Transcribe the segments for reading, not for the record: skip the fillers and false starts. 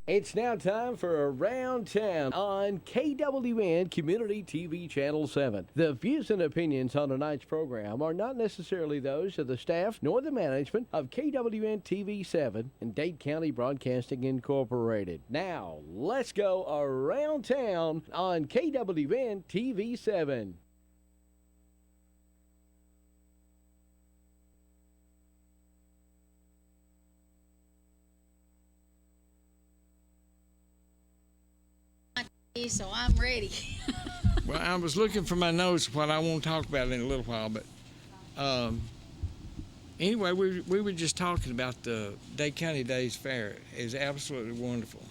It's now time for Around Town on KWN Community TV Channel 7. The views and opinions on tonight's program are not necessarily those of the staff nor the management of KWN TV 7 and Dade County Broadcasting Incorporated. Now, let's go Around Town on KWN TV 7. So I'm ready. Well, I was looking for my notes, what I want to talk about in a little while, but anyway, we were just talking about the Dade County Days Fair. It was absolutely wonderful.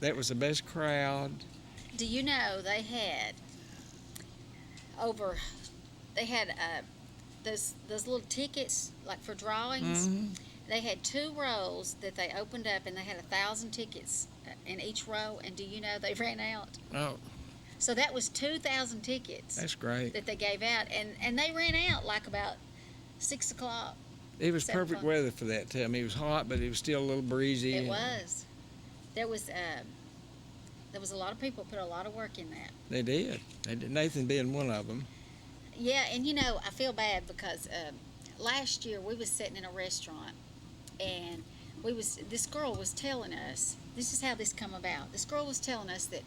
That was the best crowd. Do you know they had over? They had those little tickets like for drawings. Mm-hmm. They had 2 rows that they opened up, and they had 1,000 tickets in each row. And do you know they ran out? Oh, So that was 2,000 tickets that's great. that they gave out, and they ran out like about 6 o'clock. It was 7 perfect o'clock. weather for that too. I mean, it was hot, but it was still a little breezy. It was. There was a lot of people put a lot of work in that. They did. They did. Nathan being one of them. Yeah, and you know, I feel bad because last year we was sitting in a restaurant, and this girl was telling us, this is how this come about. This girl was telling us that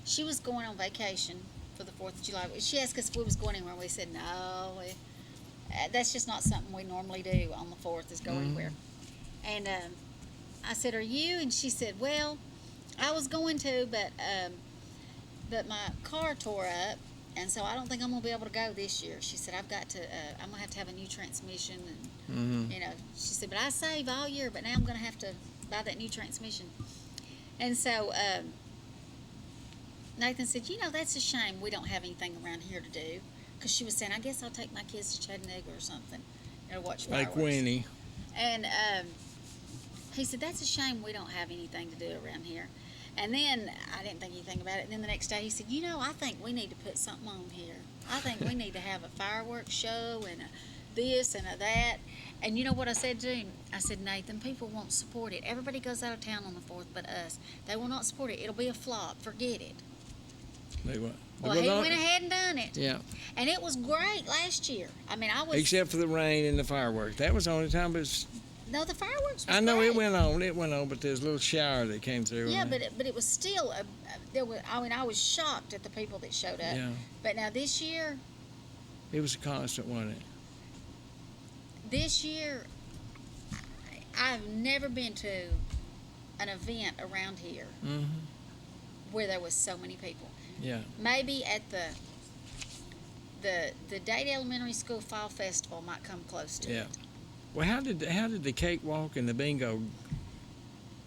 she was going on vacation for the 4th of July. She asked us if we was going anywhere. We said, no, that's just not something we normally do on the 4th, is go anywhere. And I said, are you? And she said, well, I was going to, but my car tore up, and so I don't think I'm going to be able to go this year. She said, I'm going to have a new transmission, and, you know, she said, but I save all year, but now I'm going to have to buy that new transmission. And so Nathan said, you know, that's a shame we don't have anything around here to do, because she was saying, I guess I'll take my kids to Chattanooga or something, you know, watch fireworks. Like Winnie. And he said, that's a shame we don't have anything to do around here. And then I didn't think anything about it. And then the next day he said, you know, I think we need to put something on here. I think we need to have a fireworks show and a this and a that. And you know what I said to him? I said, Nathan, people won't support it. Everybody goes out of town on the 4th but us. They will not support it. It'll be a flop. Forget it. They what? Well, he went ahead and done it. Yeah. And it was great last year. I mean, I was... Except for the rain and the fireworks. That was the only time, but No, the fireworks was I know great. it went on, but there's a little shower that came through. Yeah, but it was still I was shocked at the people that showed up. Yeah. But now this year, It was a constant, wasn't it? this year, I've never been to an event around here Mm-hmm. where there was so many people. Yeah. Maybe at the Dade Elementary School Fall Festival might come close to Yeah. it. Well, how did the cakewalk and the bingo?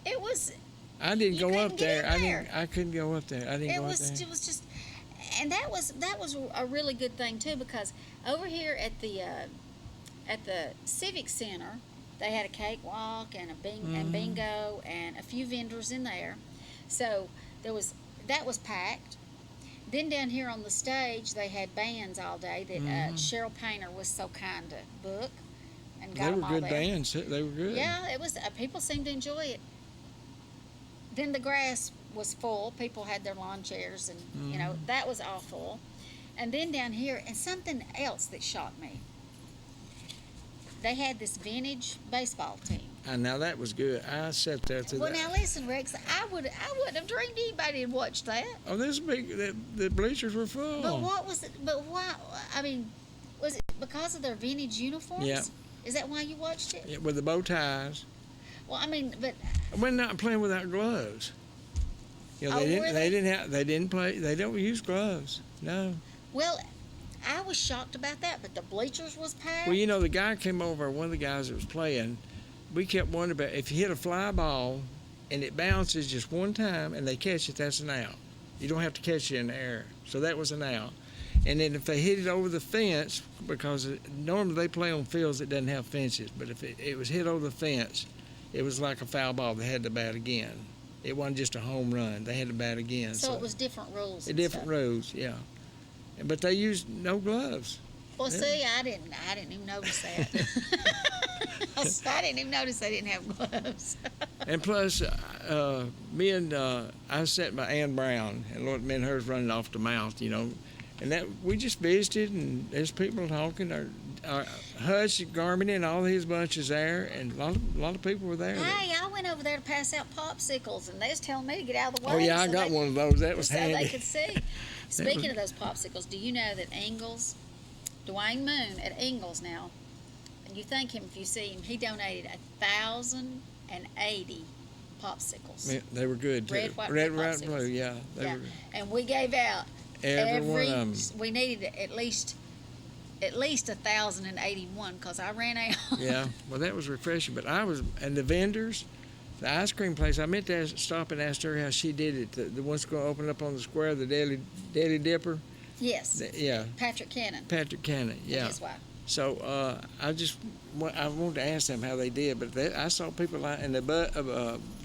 It was. I didn't You go couldn't up get there. in there. I couldn't go up there. I didn't It go was. up there. It was just, and that was a really good thing too, because over here at the Civic Center, they had a cakewalk and and bingo and a few vendors in there, so that was packed. Then down here on the stage, they had bands all day that Cheryl Painter was so kind to book and got They them were all good there. bands. They were good. Yeah, it was. People seemed to enjoy it. Then the grass was full. People had their lawn chairs, and you know that was all full. And then down here, and something else that shocked me. They had this vintage baseball team. And now that was good. I sat there through Well, that. now listen, Rex. I wouldn't have dreamed anybody had watched that. Oh, this big. The bleachers were full. But what was it? But why? I mean, was it because of their vintage uniforms? Yeah. Is that why you watched it? Yeah, with the bow ties. Well, I mean, but We're not playing without gloves. You know, Oh, they were didn't. they? They didn't play. They don't use gloves. No. well, I was shocked about that. But the bleachers was packed. Well, you know, the guy came over. One of the guys that was playing. We kept wondering about if you hit a fly ball, and it bounces just one time, and they catch it. That's an out. You don't have to catch it in the air. So that was an out. And then if they hit it over the fence, because normally they play on fields that doesn't have fences, but if it was hit over the fence, it was like a foul ball. They had to bat again. It wasn't just a home run. They had to bat again. So it was different rules. and different stuff. rules, yeah. But they used no gloves. Well, see, I didn't even notice that. I didn't even notice they didn't have gloves. And plus, me and I sat by Ann Brown, and Lord, me and her's running off the mouth, and that we just visited, and there's people talking. Our Hutch, Garmin, and all his bunches there, and a lot of people were there. Hey, I went over there to pass out popsicles, and they was telling me to get out of the way. Oh yeah, I so got they- one of those. That was so handy. they could see. Speaking of those popsicles, do you know that Ingalls, Dwayne Moon at Ingalls now, and you thank him if you see him, he donated 1,080 popsicles. Yeah, they were good too. Red, white, red, blue white, popsicles. blue. Yeah, they Yeah, were and we gave out every one of them. we needed at least 1,081 because I ran out. Yeah, well, that was refreshing. But and the vendors, the ice cream place, I meant to stop and ask her how she did it. The one's going to open up on the square, the Daily Dipper. Yes, Yeah, Patrick Cannon. Patrick Cannon. and Yeah. his wife. So I wanted to ask them how they did, but I saw people and the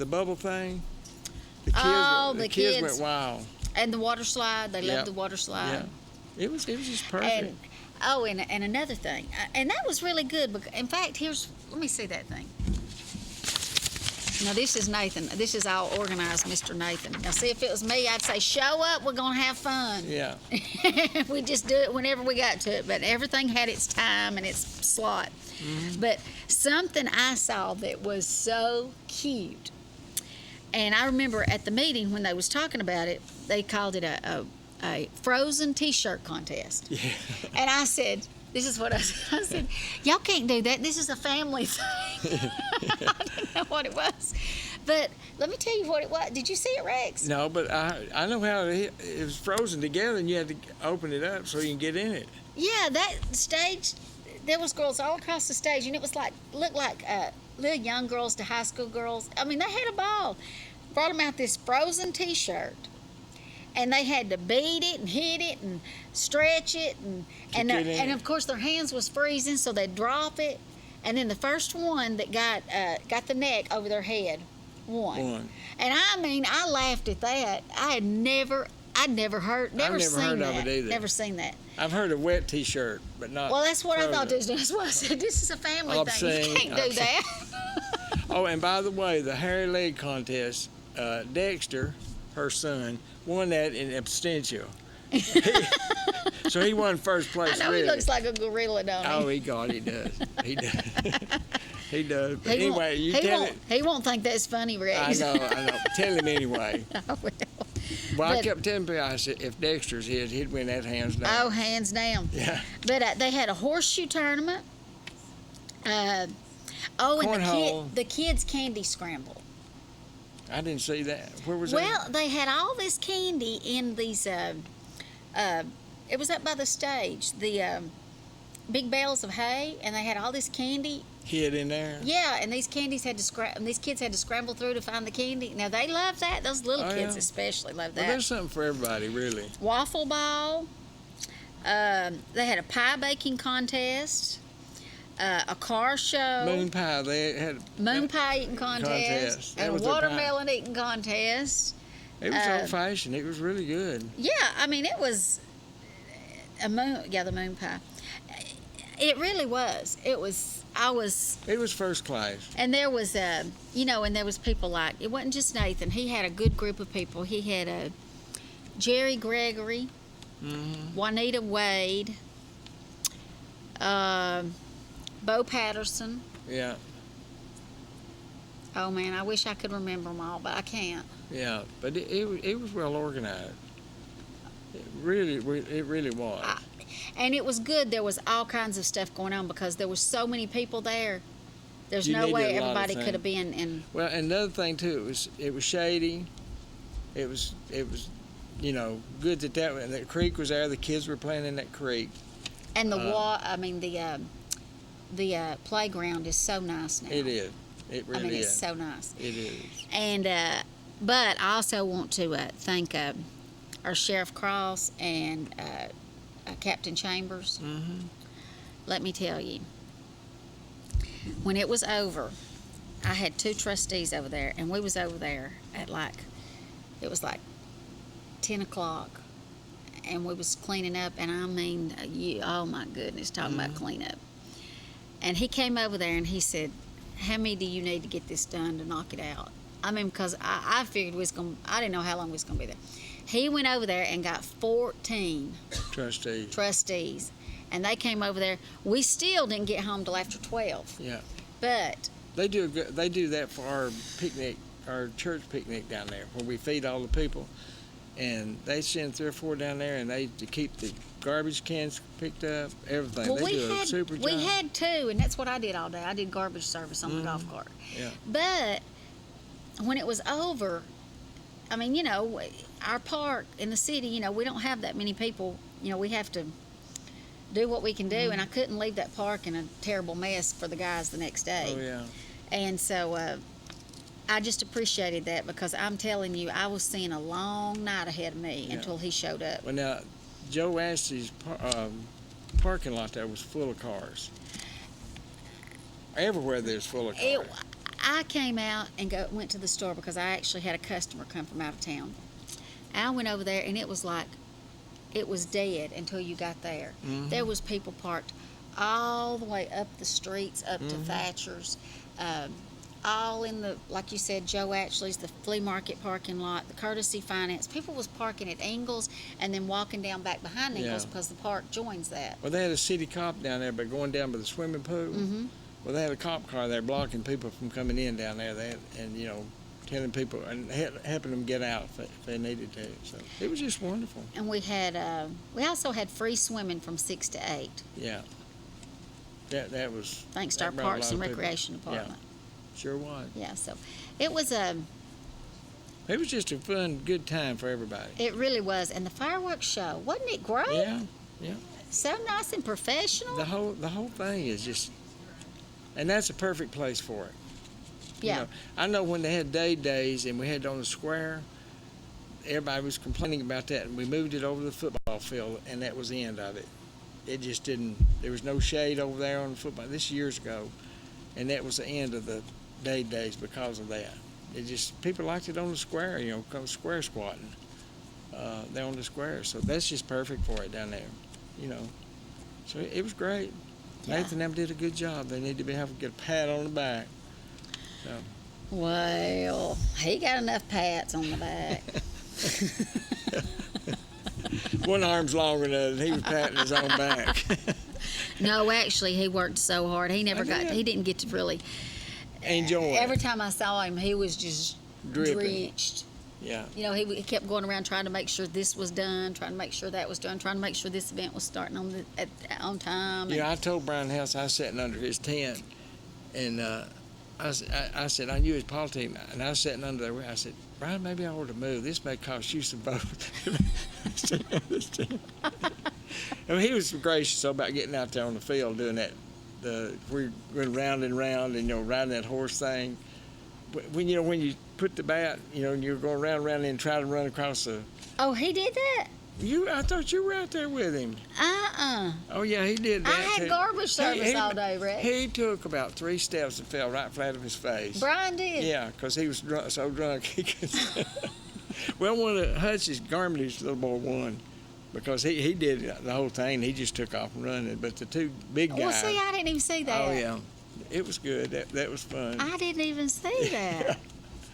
bubble thing. The kids, Oh, the the kids kids. went wild. And the water slide, they Yeah. loved the water slide. Yeah, it was just perfect. And another thing, and that was really good. In fact, let me see that thing. Now this is Nathan. This is all organized, Mr. Nathan. Now see, if it was me, I'd say, show up, we're gonna have fun. Yeah. We just do it whenever we got to it, but everything had its time and its slot. But something I saw that was so cute, and I remember at the meeting when they was talking about it, they called it a frozen T-shirt contest. Yeah. And I said, this is what I said. I said, y'all can't do that. This is a family thing. I didn't know what it was. But let me tell you what it was. Did you see it, Rex? No, but I know how it was frozen together, and you had to open it up so you can get in it. Yeah, that stage, there was girls all across the stage, and it was looked like little young girls to high school girls. I mean, they had a ball. Brought them out this frozen T-shirt. And they had to beat it and hit it and stretch it and of course their hands was freezing, so they'd drop it, and then the first one that got the neck over their head won. And I mean, I laughed at that. I'd never heard never seen heard that. of it either. Never seen that. I've heard of wet T-shirt, but not. Well, that's what I thought. frozen. That's why I said this is a family thing. Obscene. You can't do that. Oh, and by the way, the hairy leg contest, Dexter, her son, won that in absentia. So he won first place. I know really. he looks like a gorilla, don't he? Oh, he does. He does. He does. But He anyway, won't, you he tell won't, it. He won't think that's funny, Rex. I know. Tell him anyway. I will. Well, I But- kept telling people, I said, if Dexter's his, he'd win that hands down. Oh, hands down. Yeah. But they had a horseshoe tournament. And Cornhole. the kids' candy scramble. I didn't see that. Where was Well, they had all this candy in these. It was up by the stage, the big bales of hay, and they had all this candy. that? Hid in there? Yeah, and these candies these kids had to scramble through to find the candy. Now they love that. Those little Oh, kids yeah. especially love Well, that. there's something for everybody, really. Waffle ball. They had a pie baking contest. A car show. Moon pie. They had. Moon pie eating contest. Contest. That And a was their pie. watermelon eating contest. It was old fashioned. It was really good. Yeah, I mean, it was the moon pie. It really was. It was first class. and there was, and there was people like, it wasn't just Nathan. He had a good group of people. He had Jerry Gregory, Juanita Wade, Bo Patterson. Yeah. Oh, man, I wish I could remember them all, but I can't. Yeah. But it was well organized. It really was. And it was good. There was all kinds of stuff going on because there was so many people there. There's You no needed way a lot of everybody could have been in. Well, and another thing too, it was shady. It was good that the creek was there. The kids were playing in that creek. And the playground is so nice now. It is. It really I mean, is. it's so nice. It is. And but I also want to thank our Sheriff Cross and Captain Chambers. Mm-hmm. Let me tell you, when it was over, I had 2 trustees over there, and we was over there at it was like 10 o'clock, and we was cleaning up, and I mean, oh my goodness, talking about cleanup. And he came over there and he said, "How many do you need to get this done to knock it out?" I mean, because I figured I didn't know how long we was gonna be there. He went over there and got 14 trustees, and they came over there. We still didn't get home till after 12. Yeah. But They do that for our picnic, our church picnic down there, where we feed all the people, and they send 3 or 4 down there, and they to keep the garbage cans picked up, everything. well, They do a super job. we had 2, and that's what I did all day. I did garbage service on the golf cart. Yeah. But when it was over, I mean, you know, our park in the city, you know, we don't have that many people. You know, we have to do what we can do, and I couldn't leave that park in a terrible mess for the guys the next day. Oh yeah. And so I just appreciated that, because I'm telling you, I was seeing a long night ahead of me until he showed up. Well, now, Joe Ashley's parking lot there was full of cars. Everywhere there's full of cars. I came out and went to the store because I actually had a customer come from out of town. I went over there, and it was like, it was dead until you got there. There was people parked all the way up the streets, up to Thatcher's, all in the, like you said, Joe Ashley's, the flea market parking lot, the Courtesy Finance. People was parking at Ingles and then walking down back behind Ingles because the park joins that. Well, they had a city cop down there, but going down by the swimming pool. Well, they had a cop car there blocking people from coming in down there. And you know, telling people and helping them get out if they needed to. So it was just wonderful. And we had, we also had free swimming from 6 to 8. Yeah. That was. Thanks to our brought a Parks lot and of people. Recreation Department. Sure was. Yeah, so it was It was just a fun, good time for everybody. it really was. And the fireworks show, wasn't it great? Yeah. So nice and professional. The whole thing is just, and that's a perfect place for it. Yeah. You know, I know when they had days and we had it on the square, everybody was complaining about that, and we moved it over to the football field, and that was the end of it. It just didn't. There was no shade over there on the football. This years ago, and that was the end of the days because of that. It just, people liked it on the square, you know, come square squatting. They're on the square, so that's just perfect for it down there, you know. So it was great. Yeah. Nathan and them did a good job. They need to get a pat on the back. So. Well, he got enough pats on the back. One arm's longer than the other. He was patting his own back. No, actually, he worked so hard. He never did. he didn't get to really Enjoy it. Every time I saw him, he was just Dripping. drenched. Yeah. You know, he kept going around trying to make sure this was done, trying to make sure that was done, trying to make sure this event was starting on time. Yeah, I told Brian House I was sitting under his tent, and I said, I knew his politics, and I was sitting under there. I said, Brian, maybe I ought to move. This may cost you some votes. I mean, he was gracious about getting out there on the field doing that. We went round and round, and, you know, riding that horse thing. When you put the bat, you know, and you're going round and round and try to run across the. Oh, he did that? I thought you were out there with him. Oh yeah, he did that. I had too. garbage service all day, Rex. He took about 3 steps and fell right flat on his face. Brian did. Yeah, because he was so drunk he could. Well, one of Hutch's Garmity's little boy won because he did the whole thing. He just took off and running. But the 2 big guys. Well, see, I didn't even see that. Oh yeah, it was good. That was fun. I didn't even see that.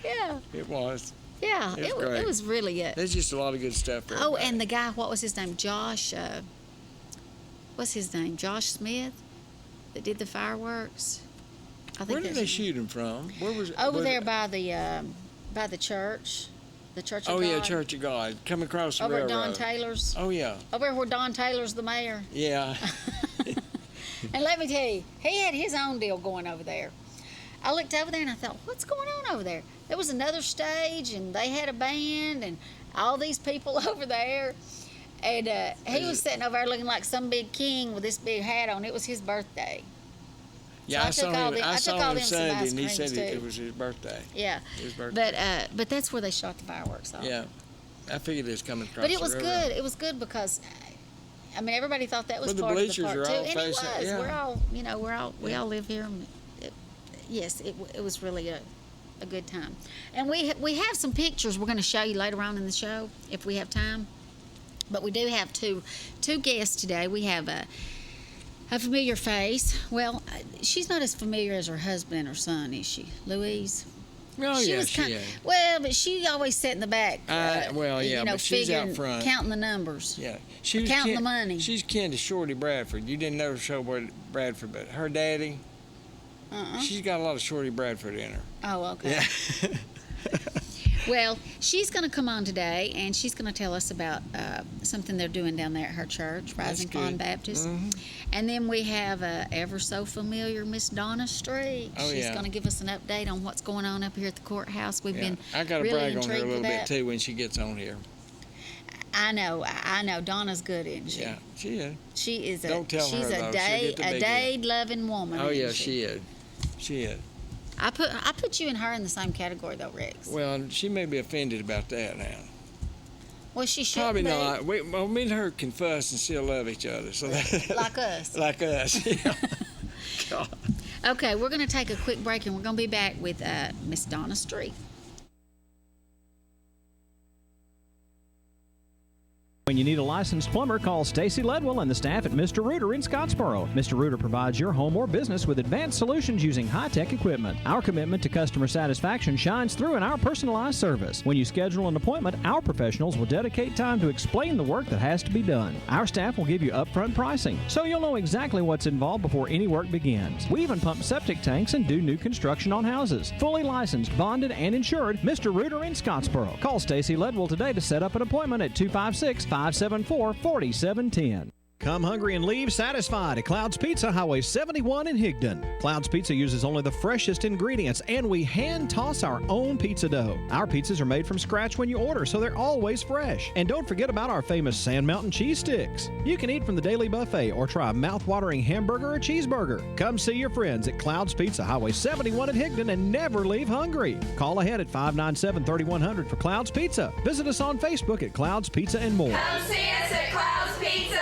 Yeah. It was. Yeah, It was great. it was really good. There's just a lot of good stuff. For Oh, everybody. and the guy, what was his name? Josh, what's his name? Josh Smith, that did the fireworks. I think Where did that's they his shoot him from? Where was it? Over was there it- by the church, the Church of Oh God. yeah, Church of God, coming across the Over at railroad. Don Taylor's. Oh yeah, Over where Don Taylor's the mayor. yeah. And let me tell you, he had his own deal going over there. I looked over there and I thought, what's going on over there? There was another stage and they had a band and all these people over there. And he was sitting over there looking like some big king with this big hat on. It was his birthday. Yeah, I I took saw all him. them- I I saw took all him them some Sunday, ice and he creams, said it too. was his birthday. Yeah. His birthday. But that's where they shot the fireworks off. Yeah, I figured it was coming across. But it the was railroad. good. It was good because, I mean, everybody thought that was Well, the part of the bleachers part are too, all and it was. facing- yeah. We're all, you know, we all live here. And yes, it was really a good time. And we have some pictures we're going to show you later on in the show if we have time. But we do have two guests today. We have a familiar face. Well, she's not as familiar as her husband and her son, is she, Louise? Oh, She yeah, was she is. Well, but she always sat in the back. Well, yeah, but she's out figuring, front. counting the numbers. Yeah. Counting the money. She's kin to Shorty Bradford. You didn't know Shorty Bradford, but her daddy, she's got a lot of Shorty Bradford in her. Oh, okay. Yeah. Well, she's going to come on today, and she's going to tell us about something they're doing down there at her church, Rising good. Fawn Baptist. Mm-hmm. And then we have ever so familiar Miss Donna Street. Oh, She's yeah. going to give us an update on what's going on up here at the courthouse. We've been I got to really brag on her a intrigued little with bit, that. too, when she gets on here. I know. Donna's good, isn't she? Yeah, she is. She is Don't tell she's her, a though. She'll get the big dade loving woman. Oh, yeah, isn't she is. She is. I put you and her in the same category though, Rex. Well, she may be offended about that now. Well, she should Probably be. not. Me and her can fuss and still love each other. So Like us. Like us. Yeah. God. Okay, we're going to take a quick break, and we're going to be back with Miss Donna Street. When you need a licensed plumber, call Stacy Ledwell and the staff at Mr. Rooter in Scottsboro. Mr. Rooter provides your home or business with advanced solutions using high-tech equipment. Our commitment to customer satisfaction shines through in our personalized service. When you schedule an appointment, our professionals will dedicate time to explain the work that has to be done. Our staff will give you upfront pricing, so you'll know exactly what's involved before any work begins. We even pump septic tanks and do new construction on houses. Fully licensed, bonded, and insured, Mr. Rooter in Scottsboro. Call Stacy Ledwell today to set up an appointment at 256-574-4710. Come hungry and leave satisfied at Cloud's Pizza, Highway 71 in Higdon. Cloud's Pizza uses only the freshest ingredients, and we hand toss our own pizza dough. Our pizzas are made from scratch when you order, so they're always fresh. And don't forget about our famous Sand Mountain cheese sticks. You can eat from the daily buffet or try a mouth-watering hamburger or cheeseburger. Come see your friends at Cloud's Pizza, Highway 71 in Higdon, and never leave hungry. Call ahead at 597-3100 for Cloud's Pizza. Visit us on Facebook at Cloud's Pizza and more. Come see us at Cloud's Pizza.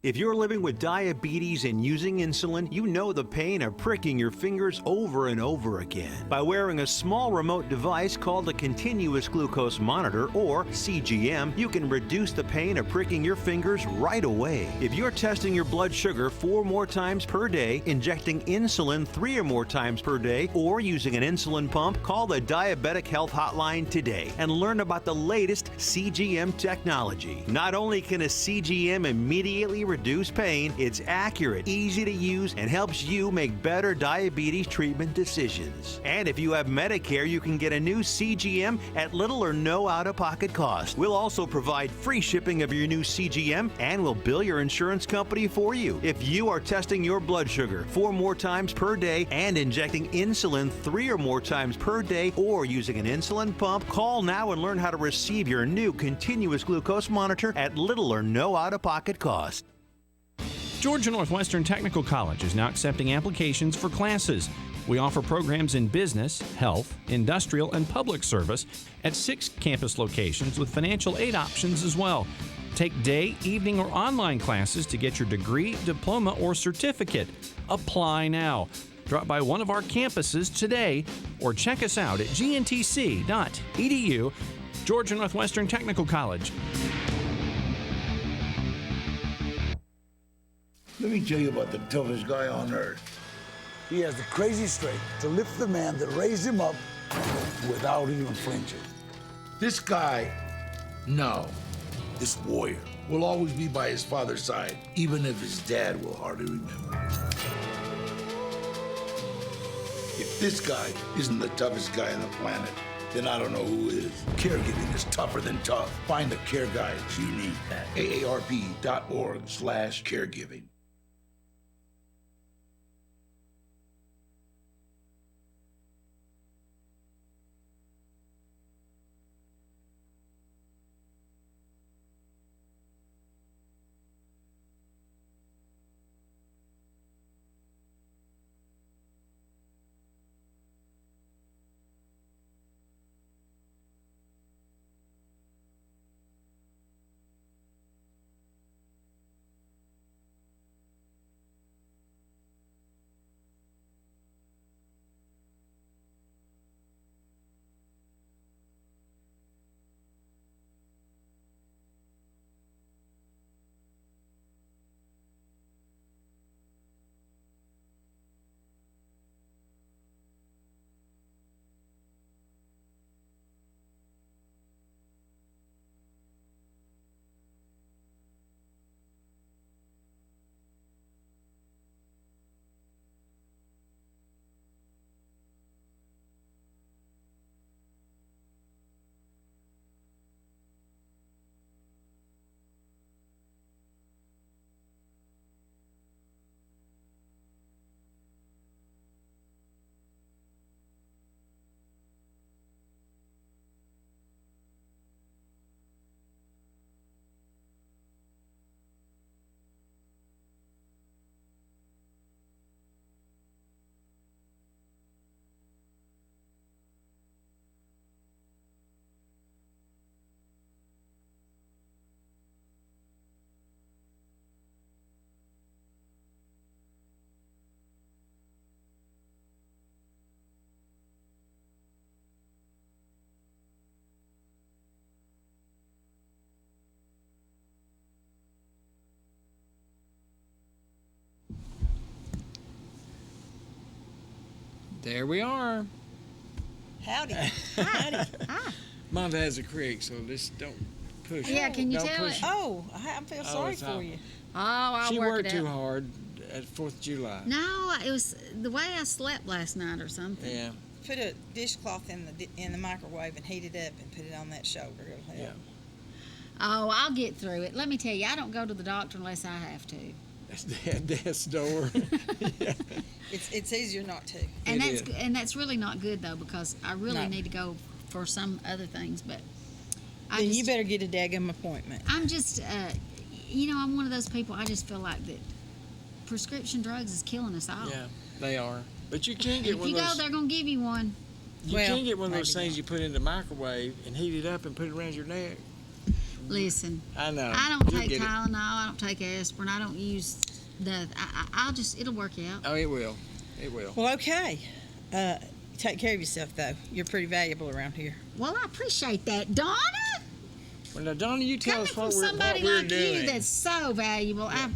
If you're living with diabetes and using insulin, you know the pain of pricking your fingers over and over again. By wearing a small remote device called a continuous glucose monitor, or CGM, you can reduce the pain of pricking your fingers right away. If you're testing your blood sugar 4 more times per day, injecting insulin 3 or more times per day, or using an insulin pump, call the Diabetic Health Hotline today and learn about the latest CGM technology. Not only can a CGM immediately reduce pain, it's accurate, easy to use, and helps you make better diabetes treatment decisions. And if you have Medicare, you can get a new CGM at little or no out-of-pocket cost. We'll also provide free shipping of your new CGM, and we'll bill your insurance company for you. If you are testing your blood sugar 4 more times per day and injecting insulin 3 or more times per day, or using an insulin pump, call now and learn how to receive your new continuous glucose monitor at little or no out-of-pocket cost. Georgia Northwestern Technical College is now accepting applications for classes. We offer programs in business, health, industrial, and public service at 6 campus locations with financial aid options as well. Take day, evening, or online classes to get your degree, diploma, or certificate. Apply now. Drop by one of our campuses today or check us out at gntc.edu. Georgia Northwestern Technical College. Let me tell you about the toughest guy on earth. He has the crazy strength to lift the man that raised him up without even flinching. This guy, this warrior, will always be by his father's side, even if his dad will hardly remember. If this guy isn't the toughest guy on the planet, then I don't know who is. Caregiving is tougher than tough. Find the care guides you need at aarp.org/caregiving. There we are. Howdy. Monta has a creek, so just don't push it. Yeah, can you Don't tell push it? Oh, I feel sorry it's for out. you. Oh, I'll She work worked it too out. hard at 4th of July. No, it was the way I slept last night or something. Yeah. Put a dishcloth in the microwave and heat it up and put it on that shoulder. It'll help. Oh, I'll get through it. Let me tell you, I don't go to the doctor unless I have to. That's death's door. Yeah. It's easier not to. And It that's really not good though, because I really No. need to go for some other things. But Then you better get a daggum appointment. I'm just, I'm one of those people. I just feel like that prescription drugs is killing us all. Yeah, they are. But you can get If one you of go, those. they're gonna give you one. You Well, can get one of those maybe things you put in the microwave and heat it up and put it around your neck. Listen, I know. I don't You'll take get it. Tylenol. I don't take aspirin. I don't use I'll just, it'll work out. Oh, it will. It will. Well, okay. Take care of yourself, though. You're pretty valuable around here. Well, I appreciate that, Donna. Well, now, Donna, you tell Coming us from what somebody we're like doing. you that's so valuable, I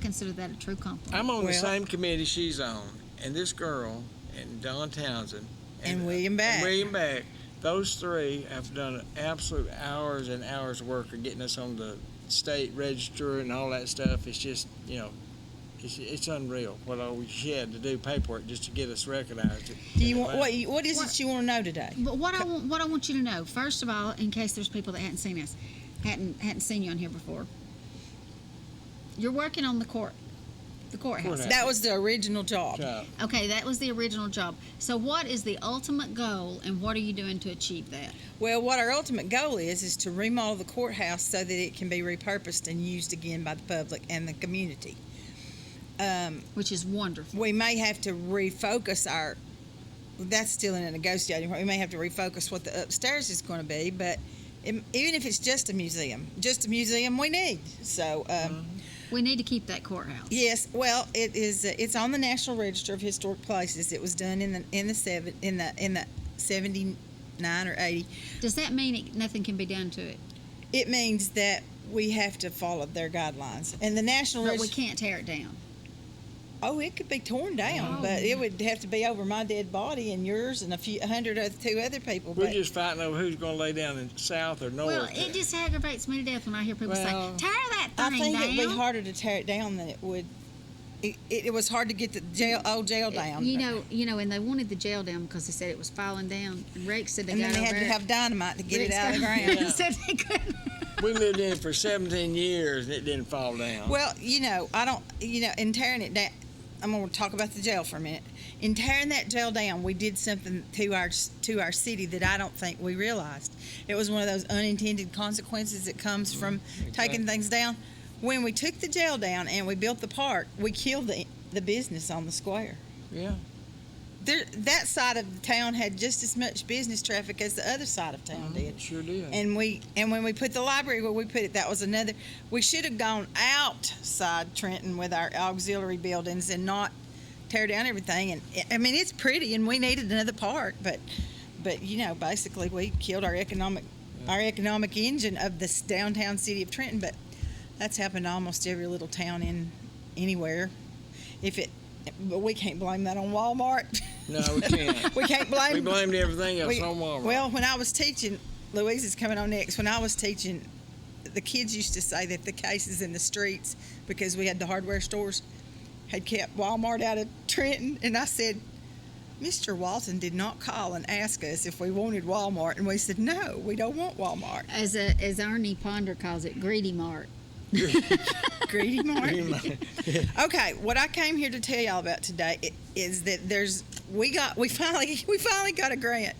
consider that a true compliment. I'm on the Well- same committee she's on, and this girl and Don Townsend And William Back. And William Back. Those three have done absolute hours and hours of work of getting us on the state register and all that stuff. It's just, it's unreal what all we had to do paperwork just to get us recognized. Do you want, what is it you want to know today? But what I want you to know, first of all, in case there's people that hadn't seen us, hadn't seen you on here before, you're working on the courthouse. Courthouse. That was the original job. Job. Okay, that was the original job. So what is the ultimate goal, and what are you doing to achieve that? Well, what our ultimate goal is to remodel the courthouse so that it can be repurposed and used again by the public and the community. Which is wonderful. We may have to refocus that's still in a negotiating part. We may have to refocus what the upstairs is going to be, but even if it's just a museum we need. So, We need to keep that courthouse. yes, well, it is. It's on the National Register of Historic Places. It was done in the 79 or 80. Does that mean nothing can be done to it? It means that we have to follow their guidelines, and the National But we Register. can't tear it down. Oh, it could be torn down, Oh. but it would have to be over my dead body and yours and 2 other people. We're But just fighting over who's going to lay down in south or north. Well, it just aggravates me to death when I hear people Well, say, tear that I thing think down. it'd be harder to tear it down than it would. It was hard to get the old jail down. You know, and they wanted the jail down because they said it was falling down. And Rex said they and got then they over had to there. have dynamite to get Rex it out of the got- ground. Yeah. said they couldn't. We lived in it for 17 years and it didn't fall down. Well, in tearing it down, I'm going to talk about the jail for a minute. In tearing that jail down, we did something to our city that I don't think we realized. It was one of those unintended consequences that comes from taking things down. When we took the jail down and we built the park, we killed the business on the square. Yeah. That side of the town had just as much business traffic as the other side of town did. It sure did. And when we put the library where we put it, that was another. We should have gone outside Trenton with our auxiliary buildings and not tear down everything. And I mean, it's pretty, and we needed another park, but basically we killed our economic engine of this downtown city of Trenton. But that's happened to almost every little town in anywhere. But we can't blame that on Walmart. No, we can't. We can't blame. We blamed everything else on Walmart. Well, when I was teaching, Louise is coming on next. When I was teaching, the kids used to say that the cases in the streets, because we had the hardware stores, had kept Walmart out of Trenton. And I said, Mr. Walton did not call and ask us if we wanted Walmart. And we said, no, we don't want Walmart. As Ernie Ponder calls it, Greedy Mart. Greedy Mart. Okay, what I came here to tell y'all about today is that we finally got a grant.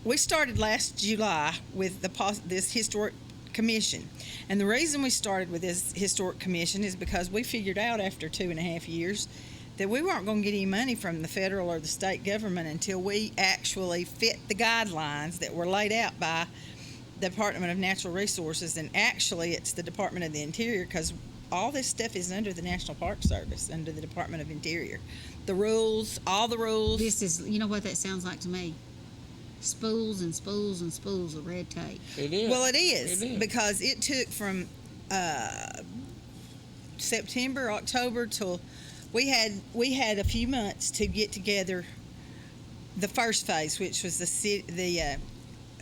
We started last July with this historic commission, and the reason we started with this historic commission is because we figured out after 2.5 years that we weren't going to get any money from the federal or the state government until we actually fit the guidelines that were laid out by the Department of Natural Resources, and actually it's the Department of the Interior, because all this stuff is under the National Park Service, under the Department of Interior. The rules, all the rules. This is, you know what that sounds like to me? Spools and spools and spools of red tape. It is. Well, it is, It is. because it took from September, October till we had a few months to get together the first phase, which was the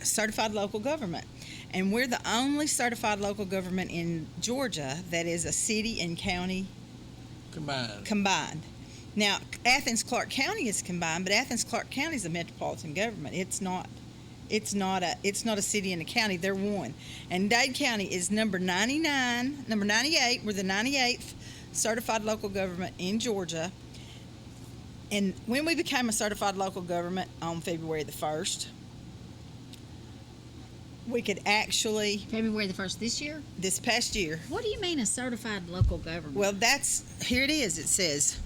certified local government. And we're the only certified local government in Georgia that is a city and county combined. Now, Athens-Clarke County is combined, but Athens-Clarke County is a metropolitan government. It's not a city and a county. They're one. And Dade County is number 98. We're the 98th certified local government in Georgia. And when we became a certified local government on February the 1st, we could actually... February the 1st this past year. What do you mean a certified local government? Well, here it is. It says,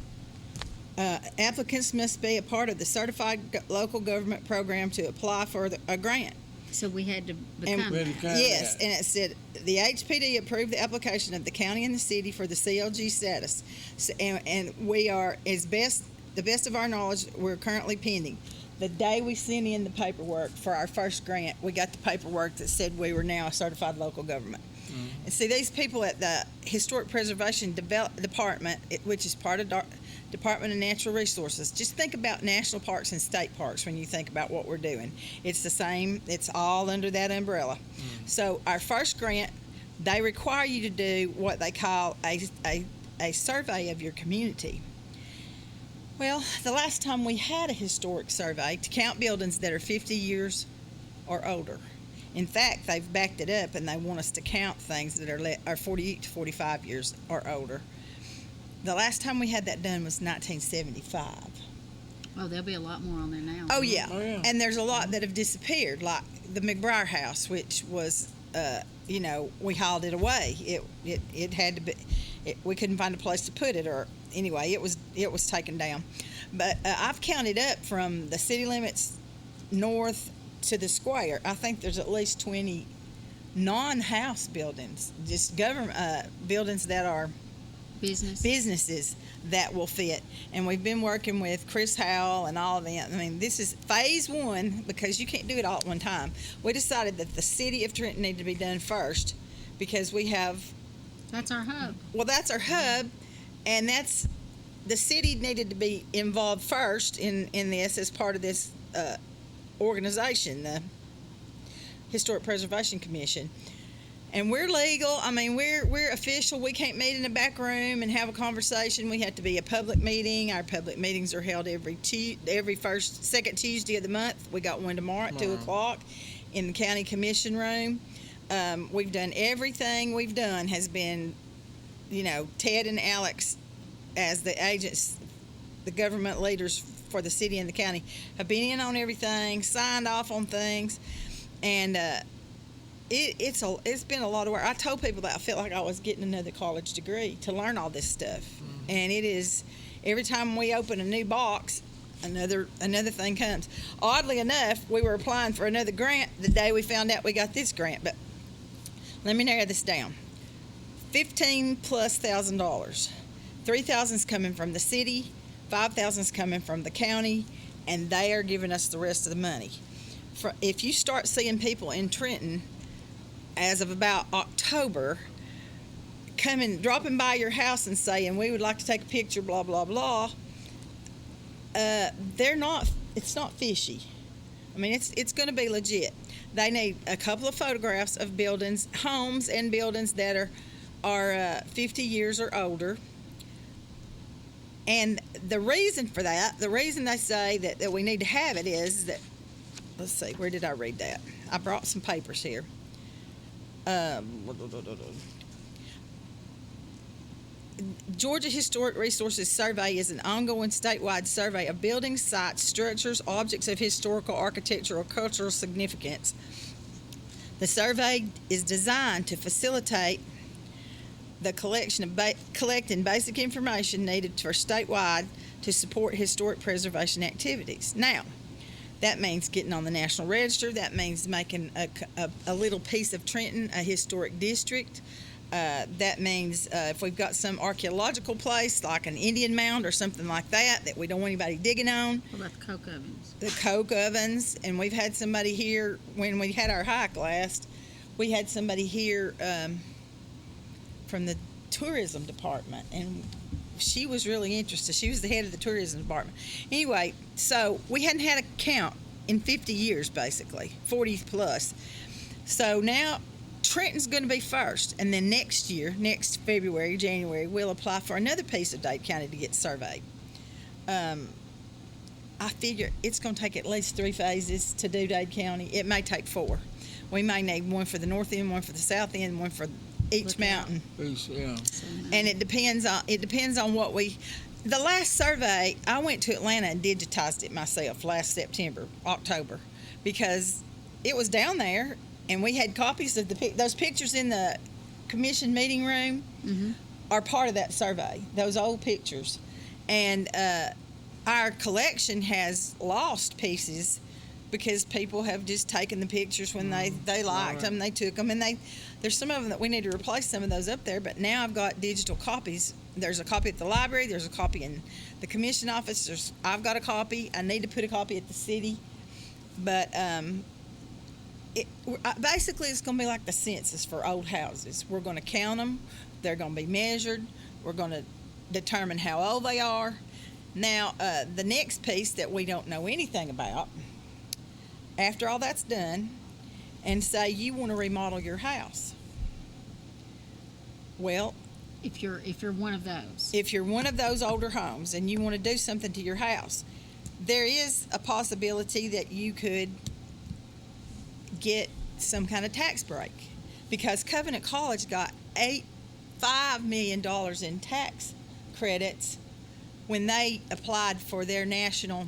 applicants must be a part of the certified local government program to apply for a grant. So we had to become that. Yes, and it said the HPD approved the application of the county and the city for the CLG status. So, and we are, the best of our knowledge, we're currently pending. The day we sent in the paperwork for our first grant, we got the paperwork that said we were now a certified local government. Mm-hmm. And see, these people at the Historic Preservation Department, which is part of Department of Natural Resources, just think about national parks and state parks when you think about what we're doing. It's the same. It's all under that umbrella. Mm-hmm. So our first grant, they require you to do what they call a survey of your community. Well, the last time we had a historic survey to count buildings that are 50 years or older. In fact, they've backed it up and they want us to count things that are 48 to 45 years or older. The last time we had that done was 1975. Oh, there'll be a lot more on there now. Oh, yeah. And there's a lot that have disappeared, like the McBriar House, which was, we hauled it away. It had to be, we couldn't find a place to put it, or anyway, it was taken down. But I've counted up from the city limits north to the square. I think there's at least 20 non-house buildings, just government buildings that are businesses that will fit. And we've been working with Chris Howell and all of them. I mean, this is phase one, because you can't do it all at one time. We decided that the city of Trenton needed to be done first, because we have... That's our hub. Well, that's our hub, and that's... The city needed to be involved first in this as part of this organization, the Historic Preservation Commission. And we're legal. I mean, we're official. We can't meet in a back room and have a conversation. We have to be a public meeting. Our public meetings are held every second Tuesday of the month. We got one tomorrow at 2 o'clock in the county commission room. We've done everything we've done has been, Ted and Alex as the agents, the government leaders for the city and the county, have been in on everything, signed off on things, and it's been a lot of work. I told people that I felt like I was getting another college degree to learn all this stuff. Mm-hmm. And it is, every time we open a new box, another thing comes. Oddly enough, we were applying for another grant the day we found out we got this grant, but let me narrow this down. $15,000+. $3,000 is coming from the city, $5,000 is coming from the county, and they are giving us the rest of the money. If you start seeing people in Trenton as of about October dropping by your house and saying, we would like to take a picture, blah, blah, blah, it's not fishy. I mean, it's going to be legit. They need a couple of photographs of buildings, homes and buildings that are 50 years or older. And the reason for that, the reason they say that we need to have it is that, let's see, where did I read that? I brought some papers here. Georgia Historic Resources Survey is an ongoing statewide survey of buildings, sites, structures, objects of historical, architectural, or cultural significance. The survey is designed to facilitate the collection of collecting basic information needed for statewide to support historic preservation activities. Now, that means getting on the National Register. That means making a little piece of Trenton a historic district. That means if we've got some archaeological place like an Indian mound or something like that we don't want anybody digging on. What about the coke ovens? The coke ovens. And we've had somebody here, when we had our hike last, we had somebody here from the tourism department, and she was really interested. She was the head of the tourism department. Anyway, so we hadn't had a count in 50 years, basically, 40 plus. So now Trenton's going to be first, and then next year, next February, January, we'll apply for another piece of Dade County to get surveyed. I figure it's going to take at least 3 phases to do Dade County. It may take 4. We may need one for the north end, one for the south end, one for each mountain. Yeah. And it depends on what we. The last survey, I went to Atlanta and digitized it myself last October, because it was down there, and we had copies of those pictures in the commission meeting room are part of that survey. Those old pictures, and our collection has lost pieces because people have just taken the pictures when they liked them, they took them, and there's some of them that we need to replace some of those up there. But now I've got digital copies. There's a copy at the library. There's a copy in the commission office. I've got a copy. I need to put a copy at the city. But basically, it's going to be like the census for old houses. We're going to count them. They're going to be measured. We're going to determine how old they are. Now, the next piece that we don't know anything about, after all that's done, and say you want to remodel your house. Well, If you're one of those. if you're one of those older homes and you want to do something to your house, there is a possibility that you could get some kind of tax break, because Covenant College got $5 million in tax credits when they applied for their national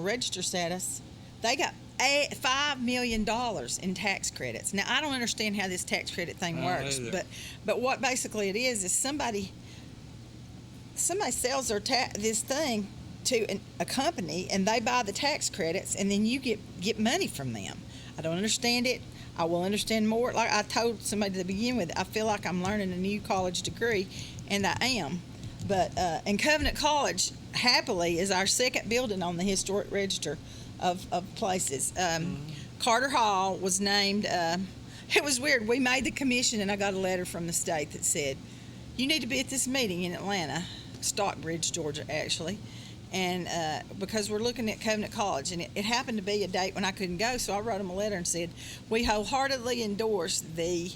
register status. They got $5 million in tax credits. Now, I don't understand how this tax credit thing works, but what basically it is somebody sells this thing to a company, and they buy the tax credits, and then you get money from them. I don't understand it. I will understand more. Like I told somebody to begin with, I feel like I'm learning a new college degree, and I am. But and Covenant College, happily, is our second building on the historic register of places. Carter Hall was named. It was weird. We made the commission, and I got a letter from the state that said, "You need to be at this meeting in Atlanta, Stockbridge, Georgia, actually." And because we're looking at Covenant College, and it happened to be a date when I couldn't go, so I wrote them a letter and said, "We wholeheartedly endorse the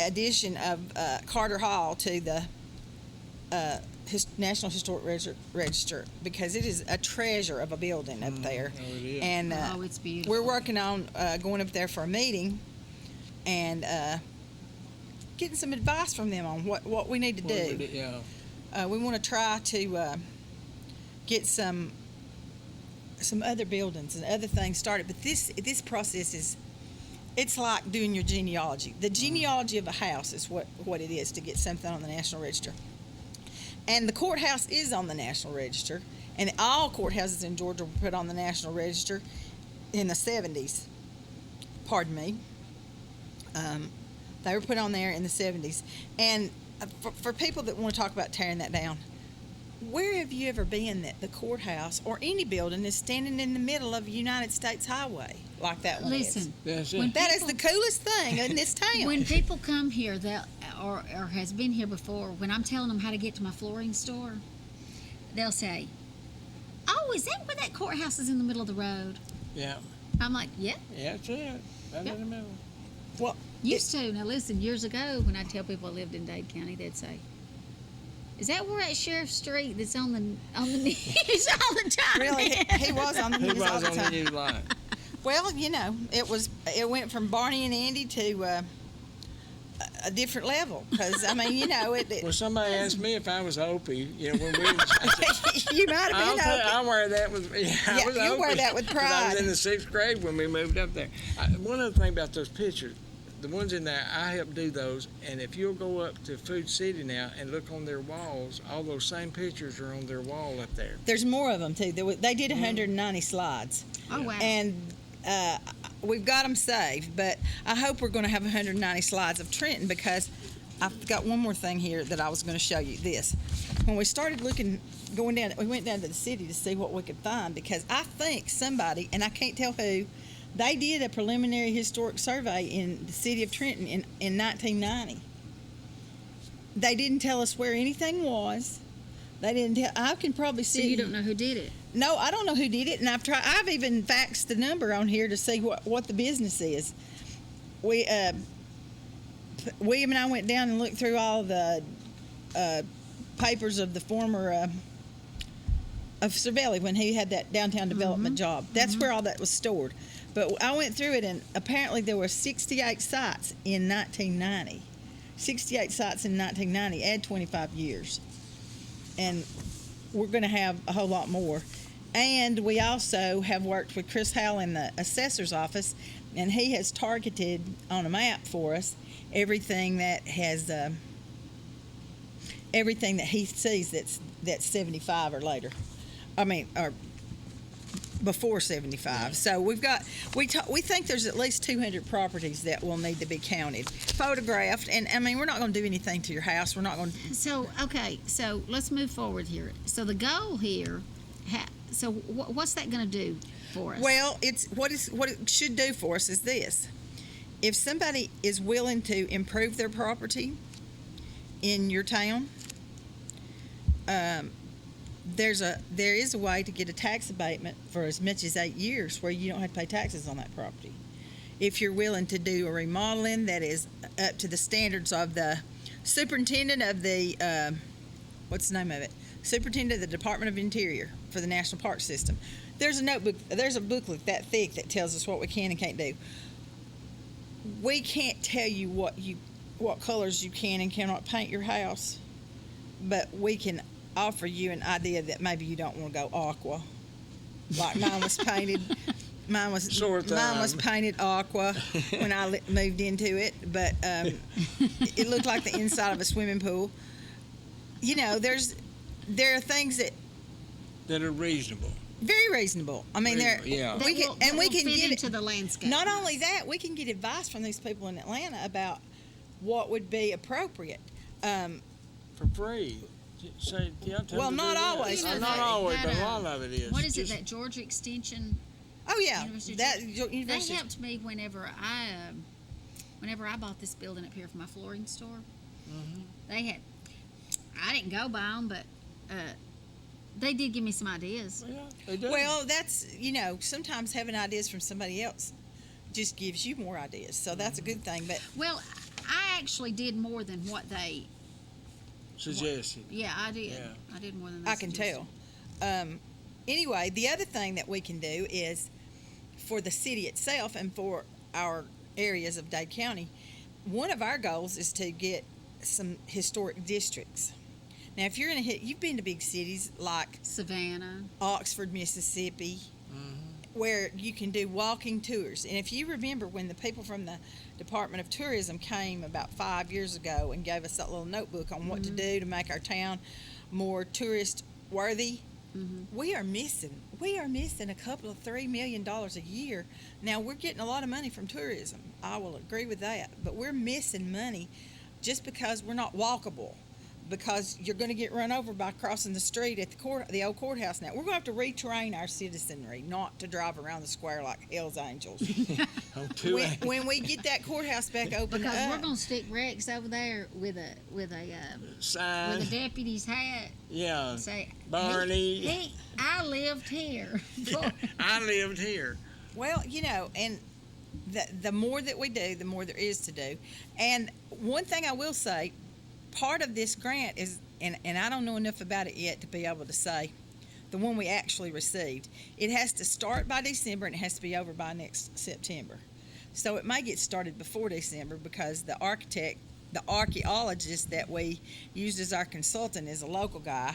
addition of Carter Hall to the National Historic Register, because it is a treasure of a building up there." Oh, it is. And It's beautiful. we're working on going up there for a meeting and getting some advice from them on what we need to do. Yeah. We want to try to get some other buildings and other things started, but this process it's like doing your genealogy. The genealogy of a house is what it is to get something on the National Register. And the courthouse is on the National Register, and all courthouses in Georgia were put on the National Register in the 70s. Pardon me. They were put on there in the 70s. And for people that want to talk about tearing that down, where have you ever been that the courthouse or any building is standing in the middle of a United States highway like that one Listen, That's it. when That is people- the coolest thing in this town. When people come here, or has been here before, when I'm telling them how to get to my flooring store, they'll say, "Oh, is that where that courthouse is in the middle of the road?" Yeah. I'm like, "Yeah, Yeah, that's it. Right Yep. in the middle. Well, used to." Now listen, years ago, when I tell people I lived in Dade County, they'd say, "Is that where that Sheriff Street that's on the news all the time?" really, he was on the He news all was the on the time. news line. Well, it went from Barney and Andy to a different level, because I mean, Well, somebody asked me if I was Opie. When we you might have been I Opie. wear that with. I Yeah, was you wear Opie, that with 'cause I pride. was in the 6th grade when we moved up there. One other thing about those pictures, the ones in there, I helped do those. And if you'll go up to Food City now and look on their walls, all those same pictures are on their wall up there. There's more of them too. They did 190 slides, Oh wow! and we've got them saved. But I hope we're going to have 190 slides of Trenton, because I've got one more thing here that I was going to show you. This, when we started going down, we went down to the city to see what we could find, because I think somebody, and I can't tell who, they did a preliminary historic survey in the city of Trenton in 1990. They didn't tell us where anything was. They didn't tell. I can probably So see. you don't know who did it? No, I don't know who did it, and I've even faxed the number on here to see what the business is. William and I went down and looked through all the papers of the former of Cervelli when he had that downtown development job. That's where all that was stored. But I went through it, and apparently there were 68 sites in 1990. 68 sites in 1990. Add 25 years, and we're going to have a whole lot more. And we also have worked with Chris Howell in the assessor's office, and he has targeted on a map for us everything that has everything that he sees that's 75 or later. I mean, or before 75. So we think there's at least 200 properties that will need to be counted, photographed, and I mean, we're not going to do anything to your house. We're not going to. So, okay, so let's move forward here. So the goal here, what's that going to do for us? Well, what it should do for us is this. If somebody is willing to improve their property in your town, there is a way to get a tax abatement for as much as 8 years where you don't have to pay taxes on that property. If you're willing to do a remodeling that is up to the standards of the superintendent of the, what's the name of it? Superintendent of the Department of Interior for the National Park System. There's a booklet that thick that tells us what we can and can't do. We can't tell you what colors you can and cannot paint your house, but we can offer you an idea that maybe you don't want to go aqua, like mine was painted. Mine was painted aqua when I moved into it, but it looked like the inside of a swimming pool. You know, there are things that are reasonable. Very reasonable. I mean, we can fit get into the landscape. Not only that, we can get advice from these people in Atlanta about what would be appropriate. For free. Say, well, not always. Not always, but a lot of it is. What is it, that Georgia Extension? Oh, yeah. That helped me whenever I bought this building up here for my flooring store. Mm-hmm. I didn't go by them, but they did give me some ideas. Yeah, they do. Well, that's, sometimes having ideas from somebody else just gives you more ideas. So that's a good thing. But well, I actually did more than what they suggested. Yeah, I did. Yeah. I did more than they I can tell. Anyway, the other thing that we can do is for the city itself and for our areas of Dade County, one of our goals is to get some historic districts. Now, if you've been to big cities like Savannah, Oxford, Mississippi, where you can do walking tours. And if you remember when the people from the Department of Tourism came about 5 years ago and gave us that little notebook on what to do to make our town more tourist worthy, we are missing a couple of $3 million a year. Now, we're getting a lot of money from tourism. I will agree with that, but we're missing money just because we're not walkable, because you're going to get run over by crossing the street at the old courthouse. Now, we're going to have to retrain our citizenry not to drive around the square like Hell's Angels. when we get that courthouse back open because up, we're going to stick Rex over there with a sign, with a deputy's hat. Yeah. Say, Barney. I lived here. I lived here. Well, and the more that we do, the more there is to do. And one thing I will say, part of this grant is, and I don't know enough about it yet to be able to say, the one we actually received, it has to start by December and it has to be over by next September. So it may get started before December because the archaeologist that we used as our consultant is a local guy,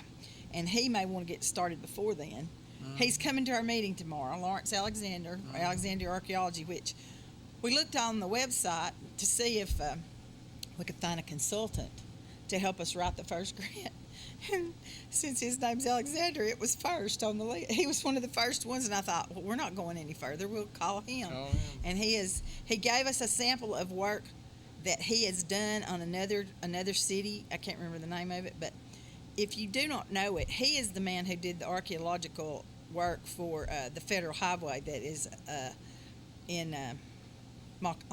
and he may want to get started before then. He's coming to our meeting tomorrow, Lawrence Alexander, Alexander Archaeology, which we looked on the website to see if we could find a consultant to help us write the first grant. And since his name's Alexander, it was first on the list. He was one of the first ones, and I thought, well, we're not going any further. We'll call him. And he gave us a sample of work that he has done on another city. I can't remember the name of it, but if you do not know it, he is the man who did the archaeological work for the federal highway that is on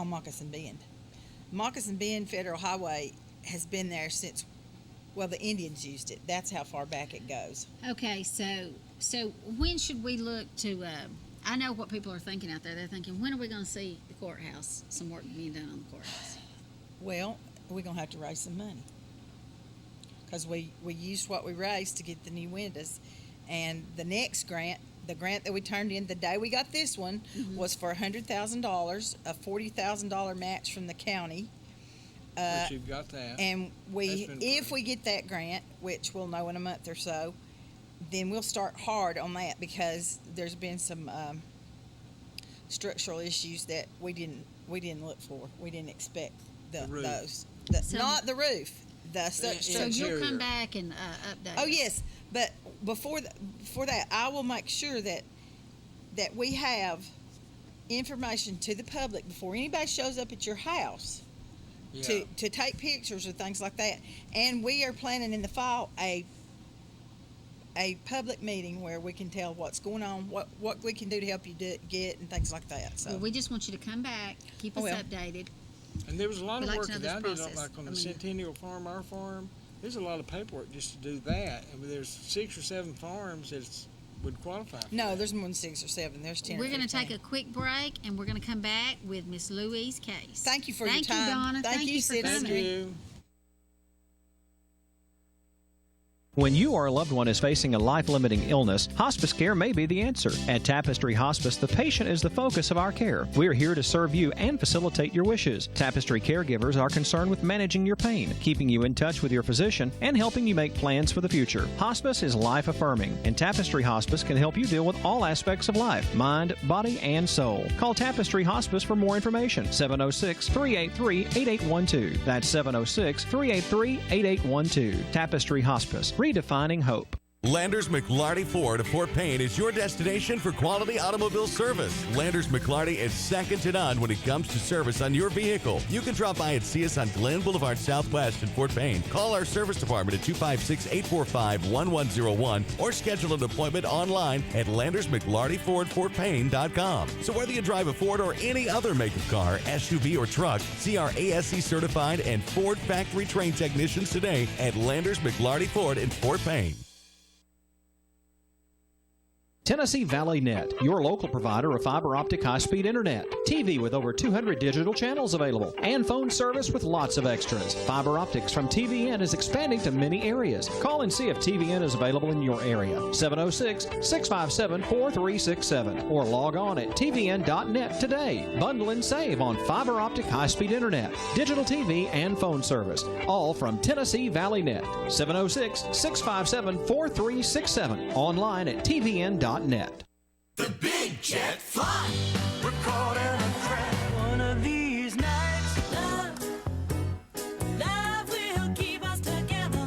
Moccasin Bend. Moccasin Bend Federal Highway has been there since Well, the Indians used it. That's how far back it goes. Okay, so when should we look to? I know what people are thinking out there. They're thinking, when are we going to see the courthouse? Some work being done on the courthouse. Well, we're going to have to raise some money because we used what we raised to get the new windows. And the next grant, the grant that we turned in the day we got this one, was for $100,000, a $40,000 match from the county. But you've got that. And if we get that grant, which we'll know in a month or so, then we'll start hard on that because there's been some structural issues that we didn't look for. We didn't expect those. Not the roof. The structure. So you'll come back and update. Oh yes, but before that, I will make sure that we have information to the public before anybody shows up at your house. Yeah. To take pictures or things like that. And we are planning in the fall a public meeting where we can tell what's going on, what we can do to help you get and things like that. So well, we just want you to come back, keep us updated. And there was a lot of work that I did, process. like on the Centennial Farm, our farm. There's a lot of paperwork just to do that. And there's 6 or 7 farms that would qualify for No, that. there's more than 6 or 7. There's 10 We're going to take a quick break, and we're going to come back with Miss Louise Case. Thank you for your time. Thank you, Donna. Thank you, for Citizen. coming. Thank you. When you or a loved one is facing a life-limiting illness, hospice care may be the answer. At Tapestry Hospice, the patient is the focus of our care. We are here to serve you and facilitate your wishes. Tapestry caregivers are concerned with managing your pain, keeping you in touch with your physician, and helping you make plans for the future. Hospice is life-affirming, and Tapestry Hospice can help you deal with all aspects of life, mind, body, and soul. Call Tapestry Hospice for more information. 706-383-8812. That's 706-383-8812. Tapestry Hospice. Redefining hope. Landers McLarty Ford of Fort Payne is your destination for quality automobile service. Landers McLarty is second to none when it comes to service on your vehicle. You can drop by and see us on Glen Boulevard Southwest in Fort Payne. Call our service department at 256-845-1101 or schedule an appointment online at LandersMcLartyFordFortPayne.com. So whether you drive a Ford or any other make of car, SUV, or truck, see our ASE certified and Ford factory trained technicians today at Landers McLarty Ford in Fort Payne. Tennessee Valley Net, your local provider of fiber optic high-speed internet, TV with over 200 digital channels available, and phone service with lots of extras. Fiber optics from TVN is expanding to many areas. Call and see if TVN is available in your area. 706-657-4367 or log on at tvn.net today. Bundle and save on fiber optic high-speed internet, digital TV, and phone service, all from Tennessee Valley Net. 706-657-4367. Online at tvn.net. The Big Jet Fly. We're caught in a trap one of these nights. Love will keep us together.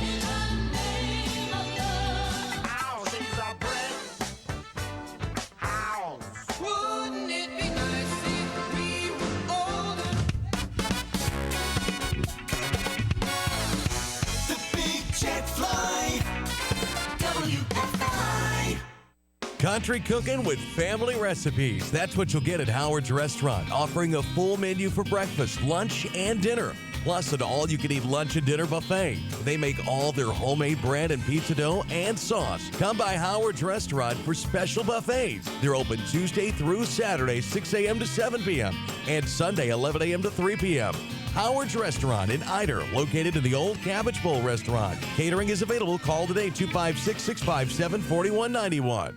In the name of love. Ours is our breath. Ours. Wouldn't it be nice if we were older? The Big Jet Fly. WFI. Country cooking with family recipes. That's what you'll get at Howard's Restaurant, offering a full menu for breakfast, lunch, and dinner. Plus an all-you-can-eat lunch and dinner buffet. They make all their homemade bread and pizza dough and sauce. Come by Howard's Restaurant for special buffets. They're open Tuesday through Saturday, 6 a.m. to 7 p.m. and Sunday, 11 a.m. to 3 p.m. Howard's Restaurant in Eider, located in the Old Cabbage Bowl Restaurant. Catering is available. Call today, 256-657-4191.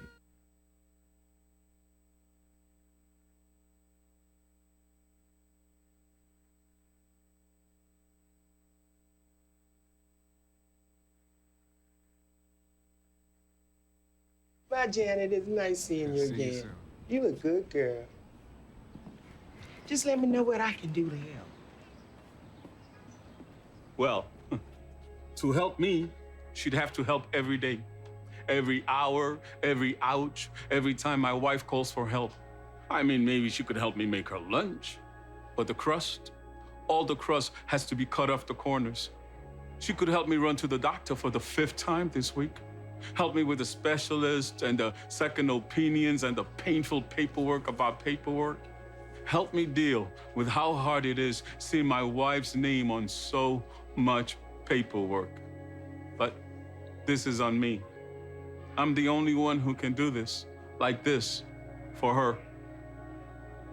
Bye, Janet. It's nice seeing you again. You a good girl. Just let me know what I can do to help. Well, to help me, she'd have to help every day. Every hour, every ouch, every time my wife calls for help. I mean, maybe she could help me make her lunch. But the crust, all the crust has to be cut off the corners. She could help me run to the doctor for the 5th time this week. Help me with the specialist and the second opinions and the painful paperwork about paperwork. Help me deal with how hard it is seeing my wife's name on so much paperwork. But this is on me. I'm the only one who can do this, like this, for her.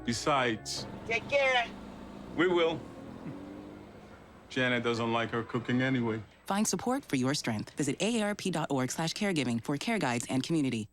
Besides, Take care. we will. Janet doesn't like her cooking anyway. Find support for your strength. Visit aarp.org/caregiving for care guides and community.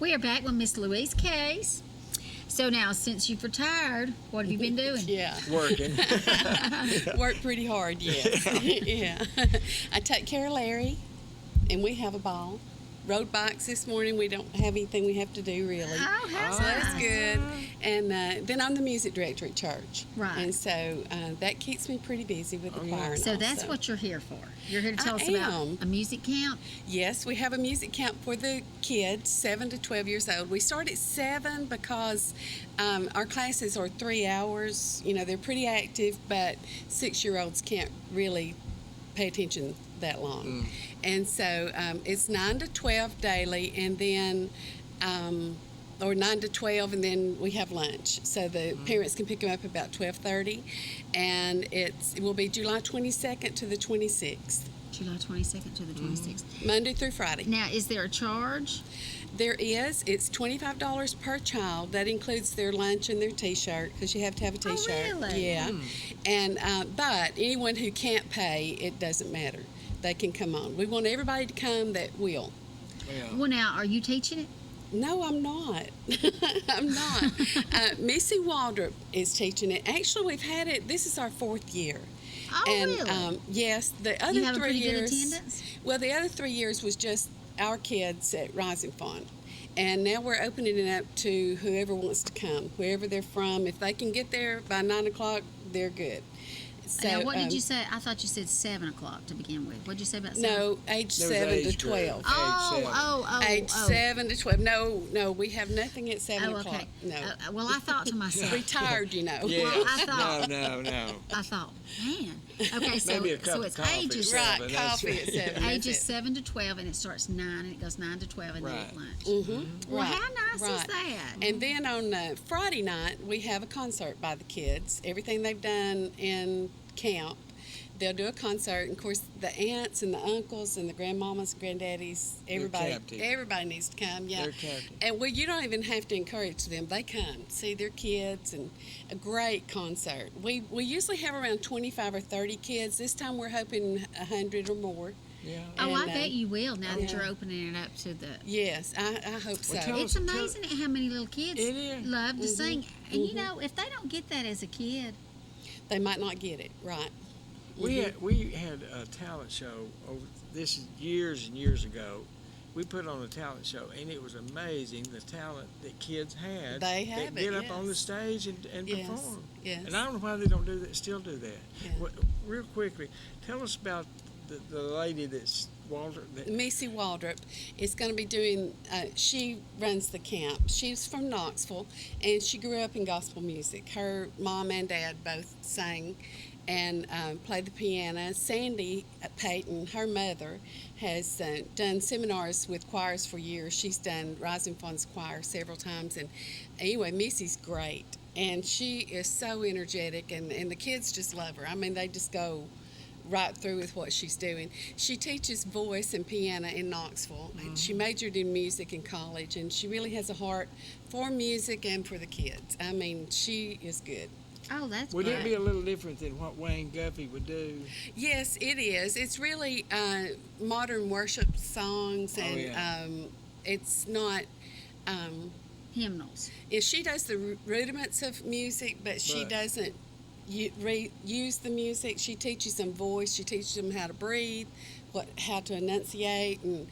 We are back with Miss Louise Case. So now, since you've retired, what have you been doing? Yeah. Working. Work pretty hard, yes. Yeah. I take care of Larry, and we have a ball. Rode bikes this morning. We don't have anything we have to do, really. Oh, how so that's nice. good. And then I'm the music director at church. Right. And so that keeps me pretty busy with the choir. and So all, that's what you're here for. You're here to tell I us about am. a music camp. Yes, we have a music camp for the kids, 7 to 12 years old. We start at 7 because our classes are 3 hours. You know, they're pretty active, but 6-year-olds can't really pay attention that long. And so it's 9 to 12 daily, and then or 9 to 12, and then we have lunch. So the parents can pick them up about 12:30, and it will be July 22nd to the 26th. July 22nd to the 26th. Monday through Friday. Now, is there a charge? There is. It's $25 per child. That includes their lunch and their T-shirt, because you have to have a T-shirt. really? Yeah. And but anyone who can't pay, it doesn't matter. They can come on. We want everybody to come that will. Well, now, are you teaching it? No, I'm not. I'm not. Missy Waldrop is teaching it. Actually, we've had it. This is our 4th year. Oh, and, really? Yes, the other You have a 3 pretty years. good attendance? Well, the other 3 years was just our kids at Rising Fund. And now we're opening it up to whoever wants to come, wherever they're from. If they can get there by 9 o'clock, they're good. So, Now, what did you say? I thought you said 7 o'clock to begin with. What did you say about 7? No, age There was 7 to age group. 12. Age 7 to 12. No, we have nothing at 7 Oh, o'clock. okay. No. Well, I thought to myself. Retired, you know. Yeah. Well, I thought. No. I thought, man. Okay, so Maybe a cup so of it's coffee. ages. Right, That's coffee at 7. that's Ages it. 7 to 12, and it starts 9, and it goes 9 to 12, and then Right. at lunch. Mm-hmm. Well, Right, how nice is right. that? And then on Friday night, we have a concert by the kids. Everything they've done in camp, they'll do a concert. And of course, the aunts and the uncles and the grandmamas and granddaddies, captive. everybody needs to come. Yeah. They're captive. And well, you don't even have to encourage them. They come, see their kids, and a great concert. We usually have around 25 or 30 kids. This time we're hoping 100 or more. Yeah. Oh, I And, bet you will now that yeah. you're opening it up to the. Yes, I hope so. Well, tell It's us- amazing how many little kids It is. love to sing. And you know, if they don't get that as a kid, They might not get it, right. We had a talent show over this is years and years ago. We put on a talent show, and it was amazing the talent that kids had. They that have it, get up on the yes. stage and Yes, perform. yes. And I don't know why they don't do that. Still do that. Yeah. Real quickly, tell us about the lady that's Walter. Missy Waldrop is going to be doing, she runs the camp. She's from Knoxville, and she grew up in gospel music. Her mom and dad both sang and played the piano. Sandy Payton, her mother, has done seminars with choirs for years. She's done Rising Fund's choir several times. And anyway, Missy's great, and she is so energetic, and the kids just love her. I mean, they just go right through with what she's doing. She teaches voice and piano in Knoxville. And she majored in music in college, and she really has a heart for music and for the kids. I mean, she is good. oh, that's Would great. it be a little different than what Wayne Guffey would do? Yes, it is. It's really modern worship songs, and yeah. it's not. Hymnals. She does the rudiments of music, but she But- doesn't use the music. She teaches them voice. She teaches them how to breathe, how to enunciate, and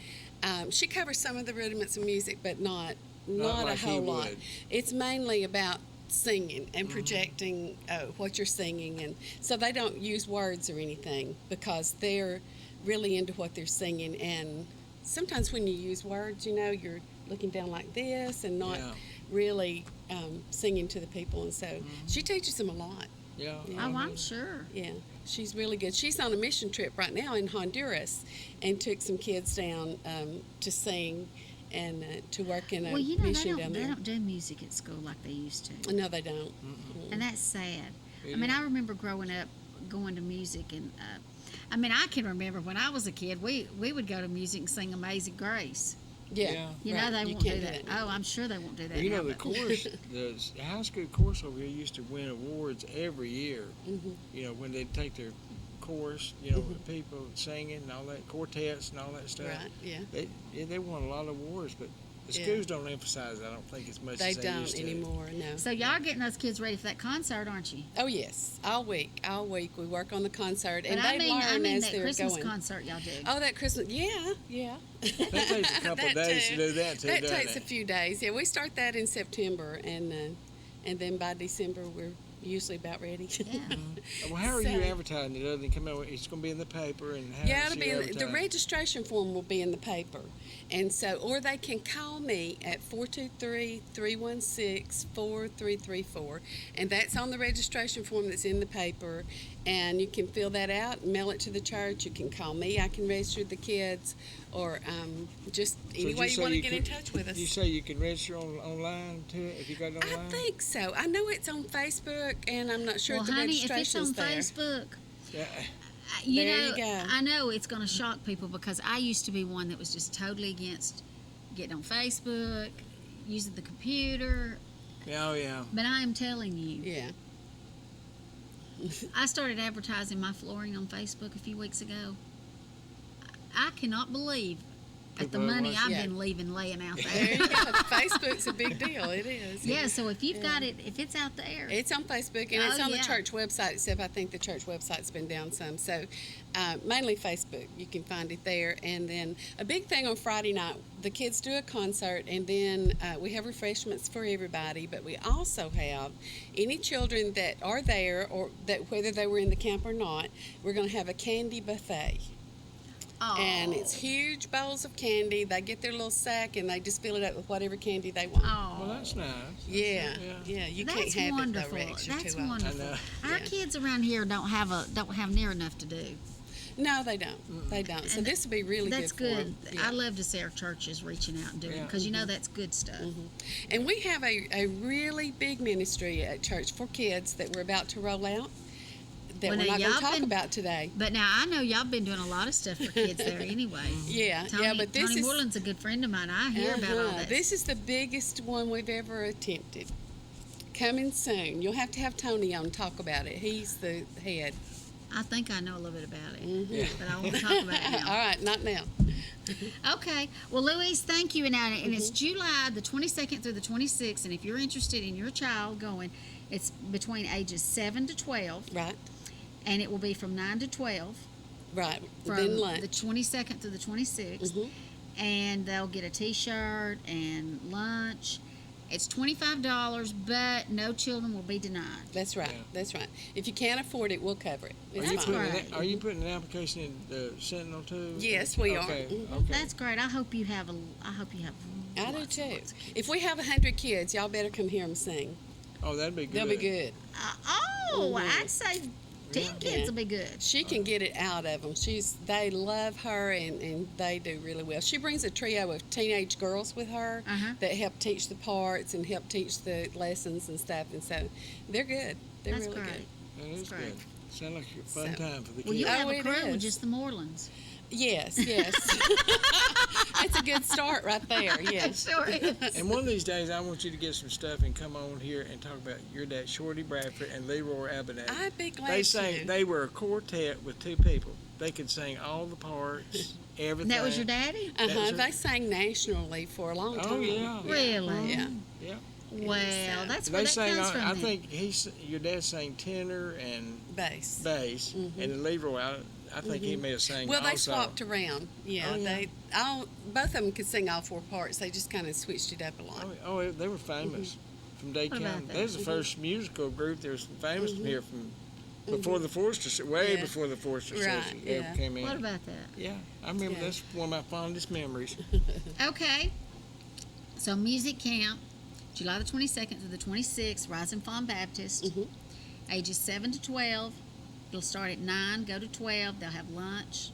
she covers some of the rudiments of music, but not a like he whole lot. would. It's mainly about singing and projecting what you're singing, and so they don't use words or anything because they're really into what they're singing. And sometimes when you use words, you're looking down like this and not really singing to the people, and so she teaches them a lot. Yeah. Oh, I'm sure. Yeah, she's really good. She's on a mission trip right now in Honduras and took some kids down to sing and to work in a mission down there. They don't do music at school like they used to. No, they don't. And that's sad. I mean, I remember growing up going to music, and I can remember when I was a kid, we would go to music and sing Amazing Grace. Yeah. You know, they won't do that. Oh, I'm sure they won't do that. Well, now, the but- course, the high school course over here used to win awards every year. When they'd take their course, with people singing and all that, quartets and all that stuff. Right, yeah. They won a lot of awards, but the Yeah. schools don't emphasize it, I don't think, as much They as they don't used to. anymore, no. So y'all are getting those kids ready for that concert, aren't you? Oh, yes. All week we work on the concert, and But they I learn mean as that they're Christmas going. concert y'all do. Oh, that Christmas, yeah. That takes a couple of days to do that, too, That doesn't takes it? a few days. Yeah, we start that in September, and then by December we're usually about ready. Well, how are you So- advertising it other than come out? It's going to be in the paper, and how Yeah, is it'll your be the advertising? registration form will be in the paper, and so or they can call me at 423-316-4334, and that's on the registration form that's in the paper, and you can fill that out and mail it to the church. You can call me. I can register the kids, or just So any way you say want to get in could- touch with us. You say you can register online too if you got it online? I think so. I know it's on Facebook, and I'm not sure Well, if the honey, if it's registration's on there. Facebook, Yeah. you There know, you go. I know it's going to shock people because I used to be one that was just totally against getting on Facebook, using the computer. Oh, yeah. But I am telling you, Yeah. I started advertising my flooring on Facebook a few weeks ago. I cannot believe at the People are money I've watching. been leaving laying out There there. you go. Facebook's a big deal. It is. Yeah, so if you've Yeah. got it, if it's out there, It's on Facebook, and Oh, it's on yeah. the church website, except I think the church website's been down some. So mainly Facebook. You can find it there. And then a big thing on Friday night, the kids do a concert, and then we have refreshments for everybody. But we also have any children that are there, or that whether they were in the camp or not, we're going to have a candy buffet. And it's huge bowls of candy. They get their little sack, and they just fill it up with whatever candy they want. Well, that's nice. Yeah, yeah. You that's can't have wonderful. it though, Rex. You're That's too old. wonderful. Our kids around here don't have near enough to do. No, they don't. They don't. So And this would be really That's good for good. 'em. Yeah. I love to see our churches reaching out and doing it because you know that's good stuff. And we have a really big ministry at church for kids that we're about to roll out that Well, we're now, not going y'all to talk been- about today. But now I know y'all been doing a lot of stuff for kids there anyway. Yeah, Tony, yeah, but this Tony is Moreland's a good friend of mine. I hear about all that. This is the biggest one we've ever attempted. Coming soon. You'll have to have Tony on to talk about it. He's the head. I think I know a little bit about it, Yeah. but I won't talk about it now. All right, not now. Okay. Well, Louise, thank you. And it's July the 22nd through the 26th. And if you're interested in your child going, it's between ages 7 to 12. Right. And it will be from 9 to 12. Right. From Then lunch. the 22nd through the 26th. And they'll get a T-shirt and lunch. It's $25, but no children will be denied. That's right. That's right. If you can't afford it, we'll cover it. Are It's you, fine. are you putting an application in the Sentinel too? Yes, we are. Okay. Mhm. Okay. That's great. I hope you have I do too. If we have 100 kids, y'all better come hear them sing. Oh, that'd be good. They'll be good. I'd say 10 kids will be good. She can get it out of them. They love her, and they do really well. She brings a trio of teenage girls with her that help teach the parts and help teach the lessons and stuff, and so they're good. They're That's really great. good. That is great. good. Sound like a fun time for the kids. Well, you have a it crew with is. just the Morelands. Yes, yes. It's a good start right there. Yes. Sure is. And one of these days, I want you to get some stuff and come on here and talk about your dad, Shorty Bradford, and Leroy Abernathy. I'd be glad They sang. to. They were a quartet with two people. They could sing all the parts, everything. That was your daddy? That was her- They sang nationally for a long time. Oh yeah. Really? Yeah. Yeah. Well, that's where They that sang. comes from. I then. think your dad sang tenor and bass. Bass, and then Leroy. I think he may have sang. Well, they also. swapped around. Yeah, Oh, yeah. both of them could sing all four parts. They just kind of switched it up a lot. Oh, they were famous. from Dade What about County. that? There's the first musical group. There's some famous here from before the Forster, way Yeah. before the Forster Right, Sisters ever yeah. came in. What about that? Yeah, I remember Yeah. that's one of my fondest memories. Okay. So music camp, July the 22nd to the 26th, Rising Fawn Baptist. Ages 7 to 12. It'll start at 9, go to 12. They'll have lunch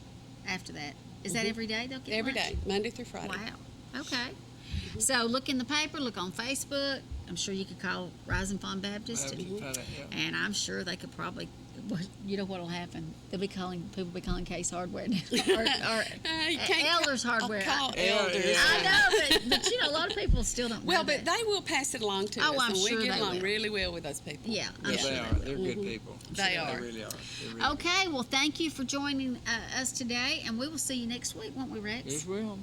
after that. Is that every day they'll get Every lunch? day, Monday through Friday. Wow. Okay. So look in the paper, look on Facebook. I'm sure you could call Rising Fawn Baptist. And I'm sure they could probably, you know what'll happen? They'll be calling, people will be calling Case Hardware now. or You can't Elders Hardware. call Elders. I know, but you know, a lot of people still don't know Well, but that. they will pass it along to Oh, us, I'm and sure we get they along will. really well with those people. Yeah, I'm Yes, sure they they are. will. They're good people. They are. They really are. They really Okay, well, thank you for joining us today, and we will see you next week, won't we, Rex? Yes, will.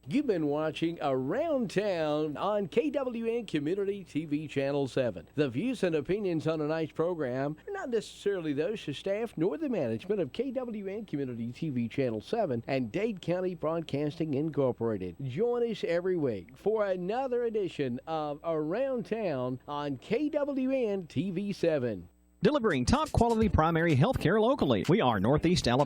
You've been watching Around Town on KWN Community TV Channel 7. The views and opinions on tonight's program are not necessarily those of staff nor the management of KWN Community TV Channel 7 and Dade County Broadcasting Incorporated. Join us every week for another edition of Around Town on KWN TV 7. Delivering top quality primary health care locally. We are Northeast Alabama.